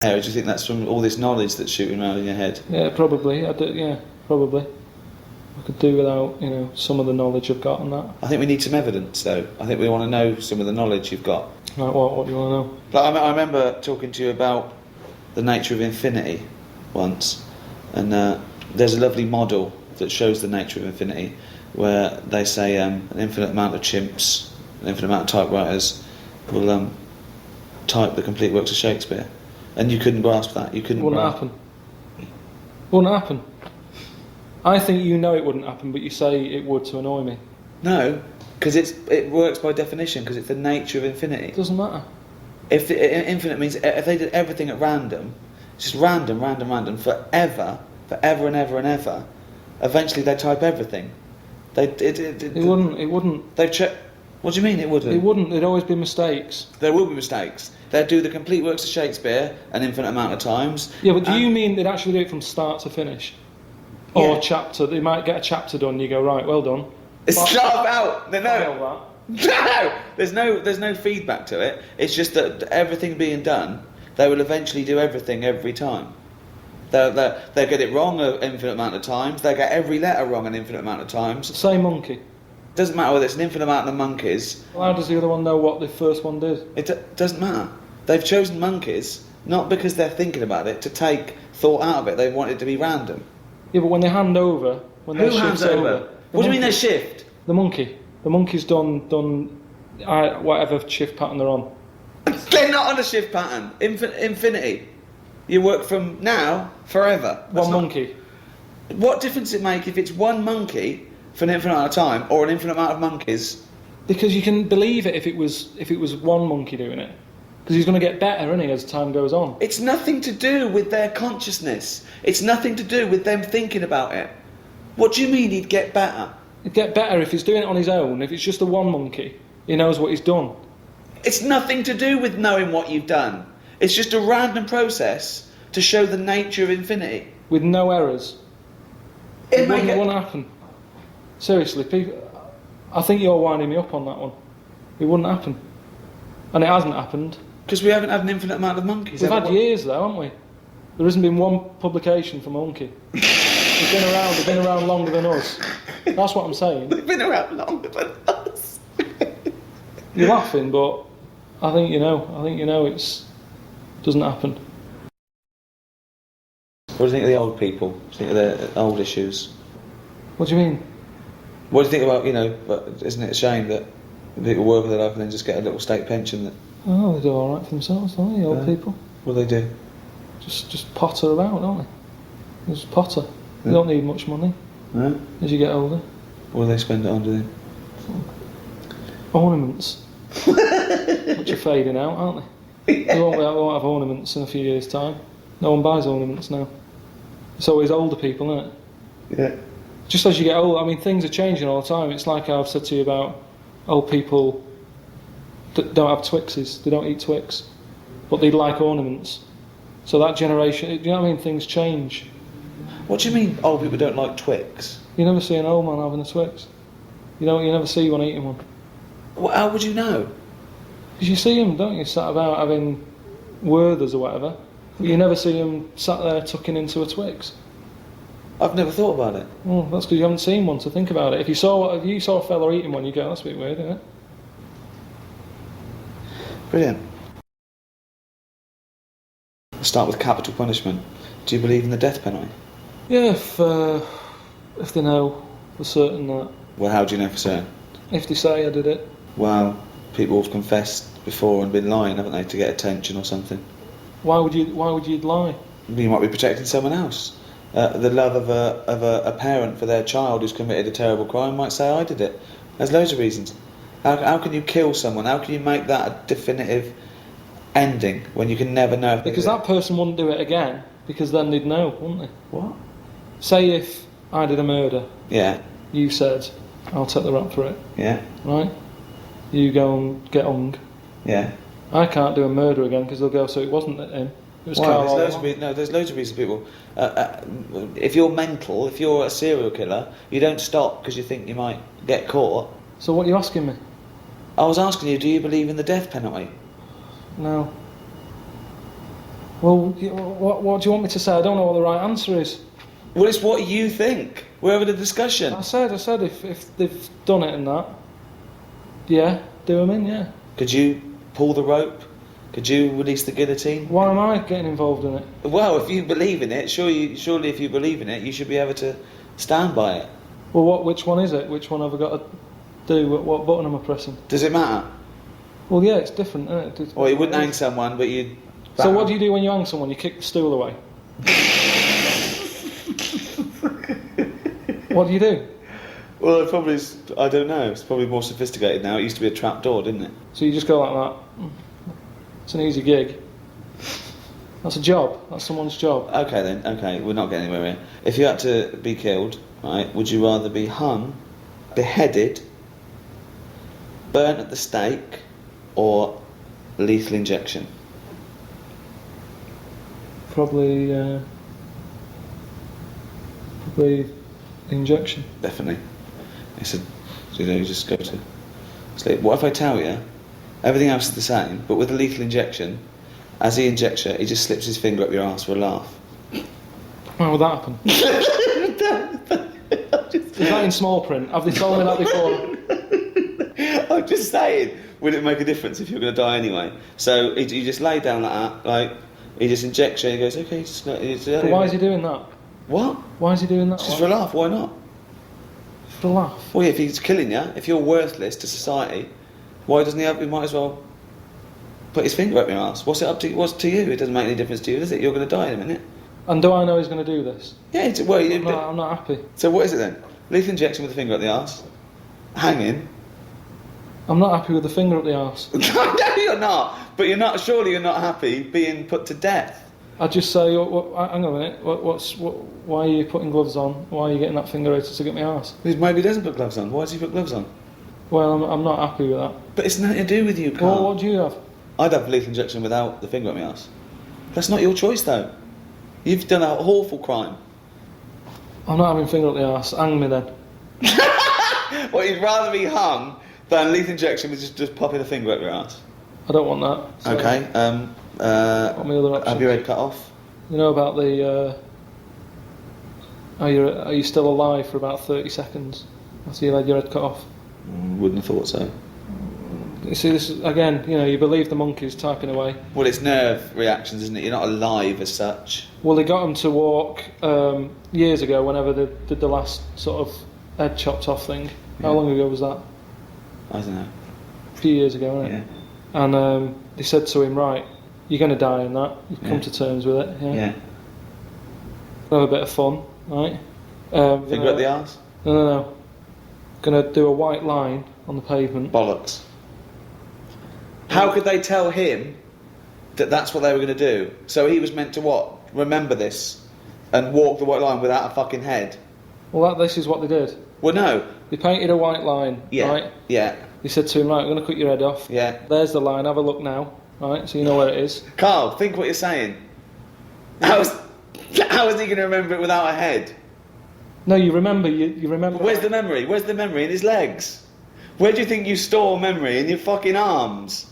Do you think that's from all this knowledge that's shooting around in your head? Yeah, probably. Probably. I could do without, some of the knowledge I've got and that. I think we need some evidence, though. I think we want to know some of the knowledge you've got. Like what? What do you want to know? I remember talking to you about the nature of infinity once, and there's a lovely model that shows the nature of infinity, where they say an infinite amount of chimps, an infinite amount of typewriters will type the complete works of Shakespeare. And you couldn't grasp that. You couldn't. Wouldn't happen. Wouldn't happen. I think you know it wouldn't happen, but you say it would to annoy me. No, because it works by definition, because it's the nature of infinity. It doesn't matter. If infinite means if they did everything at random, just random, forever and ever, eventually they type everything. It wouldn't. They check. What do you mean it wouldn't? It wouldn't. There'd always be mistakes. There will be mistakes. They'd do the complete works of Shakespeare an infinite amount of times. Yeah, but do you mean they'd actually do it from start to finish? Or chapter? They might get a chapter done. You go, right, well done. It's not about no. There's no feedback to it. It's just that everything being done, they will eventually do everything every time. They'll get it wrong an infinite amount of times. They'll get every letter wrong an infinite amount of times. Say monkey. Doesn't matter whether it's an infinite amount of monkeys. Well, how does the other one know what the first one did? It doesn't matter. They've chosen monkeys not because they're thinking about it to take thought out of it. They want it to be random. Yeah, but when they hand over, when who hands over? What do you mean they shift? The monkey. The monkey's done whatever shift pattern they're on. They're not on a shift pattern. Infinity. You work from now forever. One monkey. What difference does it make if it's one monkey for an infinite amount of time or an infinite amount of monkeys? Because you can believe it if it was one monkey doing it. Because he's going to get better, isn't he, as time goes on? It's nothing to do with their consciousness. It's nothing to do with them thinking about it. What do you mean he'd get better? He'd get better if he's doing it on his own. If it's just the one monkey, he knows what he's done. It's nothing to do with knowing what you've done. It's just a random process to show the nature of infinity. With no errors. It wouldn't happen. Seriously, people, I think you're winding me up on that one. It wouldn't happen. And it hasn't happened. Because we haven't had an infinite amount of monkeys. We've had years though, haven't we? There hasn't been one publication from a monkey. They've been around longer than us. That's what I'm saying. They've been around longer than us. You're laughing, but I think you know it doesn't happen. What do you think of the old people? What do you think of their old issues? What do you mean? What do you think about, but isn't it a shame that people work with their life and then just get a little state pension? Oh, they do all right for themselves, don't they, old people? What do they do? Just potter about, don't they? They just potter. They don't need much money as you get older. What do they spend it on, do they? Ornaments. Which are fading out, aren't they? They won't have ornaments in a few years' time. No one buys ornaments now. It's always older people, isn't it? Yeah. Just as you get older, I mean, things are changing all the time. It's like I've said to you about old people that don't have Twixes. They don't eat Twix. But they like ornaments. So that generation, do you know what I mean? Things change. What do you mean old people don't like Twix? You never see an old man having a Twix. You never see one eating one. Well, how would you know? Because you see them, don't you, sat about having Werthers or whatever. But you never see them sat there tucking into a Twix. I've never thought about it. Well, that's because you haven't seen one, so think about it. If you saw a fella eating one, you go, that's a bit weird, isn't it? Brilliant. Let's start with capital punishment. Do you believe in the death penalty? Yeah, if they know for certain that. Well, how do you know for certain? If they say I did it. Well, people have confessed before and been lying, haven't they, to get attention or something? Why would you lie? You might be protecting someone else. The love of a parent for their child who's committed a terrible crime might say, I did it. There's loads of reasons. How can you kill someone? How can you make that a definitive ending when you can never know if because that person wouldn't do it again, because then they'd know, wouldn't they? What? Say if I did a murder. Yeah. You said, I'll take the rap for it. Yeah. Right? You go and get hung. Yeah. I can't do a murder again because they'll go, so it wasn't him. It was Karl. There's loads of reasons people. If you're mental, if you're a serial killer, you don't stop because you think you might get caught. So what are you asking me? I was asking you, do you believe in the death penalty? No. Well, what do you want me to say? I don't know what the right answer is. Well, it's what you think. We're having a discussion. I said if they've done it and that, yeah, do them in, yeah. Could you pull the rope? Could you release the guillotine? Why am I getting involved in it? Well, if you believe in it, surely if you believe in it, you should be able to stand by it. Well, which one is it? Which one have I got to do? What button am I pressing? Does it matter? Well, yeah, it's different, isn't it? Well, you wouldn't hang someone, but you'd... So what do you do when you hang someone? You kick the stool away? What do you do? Well, it probably is, I don't know. It's probably more sophisticated now. It used to be a trap door, didn't it? So you just go like that. It's an easy gig. That's a job. That's someone's job. Okay then. Okay, we're not getting anywhere here. If you had to be killed, right, would you rather be hung, beheaded, burnt at the stake, or lethal injection? Probably injection. Definitely. It's a, you just go to sleep. What if I tell you everything else is the same, but with a lethal injection, as he injects you, he just slips his finger up your arse for a laugh? How would that happen? Is that in small print? Have they told me that before? I'm just saying, would it make a difference if you're going to die anyway? So he just lay down like that, like he just injects you and he goes, okay, But why is he doing that? What? Why is he doing that? Just for a laugh, why not? For a laugh? Well, if he's killing you, if you're worthless to society, why doesn't he might as well put his finger up your ass? What's to you? It doesn't make any difference to you, does it? You're going to die in a minute. And do I know he's going to do this? Yeah, I'm not happy. So what is it then? Lethal injection with a finger up the arse? Hanging? I'm not happy with the finger up the arse. No, you're not. But surely you're not happy being put to death. I'd just say, hang on a minute, why are you putting gloves on? Why are you getting that finger out to get my arse? Maybe he doesn't put gloves on. Why does he put gloves on? Well, I'm not happy with that. But it's nothing to do with you, Karl. Well, what do you have? I'd have lethal injection without the finger up my arse. That's not your choice, though. You've done an awful crime. I'm not having finger up the arse. Hang me then. Well, you'd rather be hung than lethal injection with just popping a finger up your arse. I don't want that. So Okay. what are my other options? Have your head cut off. You know about the... Are you still alive for about 30 seconds after you had your head cut off? Wouldn't have thought so. You see, this is, again, you believe the monkeys typing away. Well, it's nerve reactions, isn't it? You're not alive as such. Well, they got them to walk years ago, whenever they did the last sort of head chopped off thing. Yeah. How long ago was that? I don't know. A few years ago, wasn't it? Yeah. And they said to him, right, you're going to die in that. You've come to terms with it. Yeah. Have a bit of fun, right? Finger up the arse? No. Going to do a white line on the pavement. Bollocks. How could they tell him that that's what they were going to do? So he was meant to what? Remember this and walk the white line without a fucking head? Well, this is what they did. Well, no. They painted a white line, right? Yeah. They said to him, right, we're going to cut your head off. Yeah. There's the line, have a look now, right? So you know where it is. Karl, think what you're saying. How is he going to remember it without a head? No, you remember. You remember. Where's the memory? Where's the memory in his legs? Where do you think you store memory? In your fucking arms?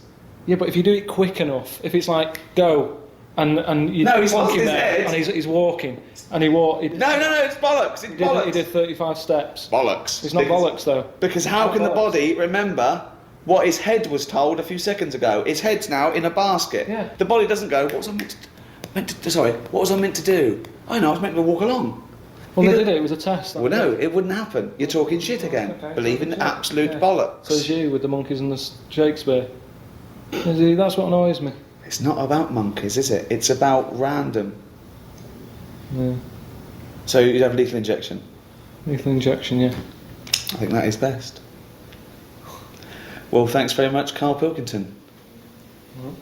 Yeah, but if you do it quick enough, if it's like go and you no, he's plonk lost him his there head. and he's walking and he walked. No, it's bollocks. It's bollocks. He did 35 steps. Bollocks. It's not bollocks though. Because how can the body remember what his head was told a few seconds ago? His head's now in a basket. Yeah. The body doesn't go. What was I meant to do? I know. I was meant to walk along. Well, they did it. It was a test. Well, no, it wouldn't happen. You're talking shit again. Okay. Believe in absolute bollocks. So is you with the monkeys and the Shakespeare. That's what annoys me. It's not about monkeys, is it? It's about random. Yeah. So you'd have lethal injection? Lethal injection, yeah. I think that is best. Well, thanks very much, Karl Pilkington. Well.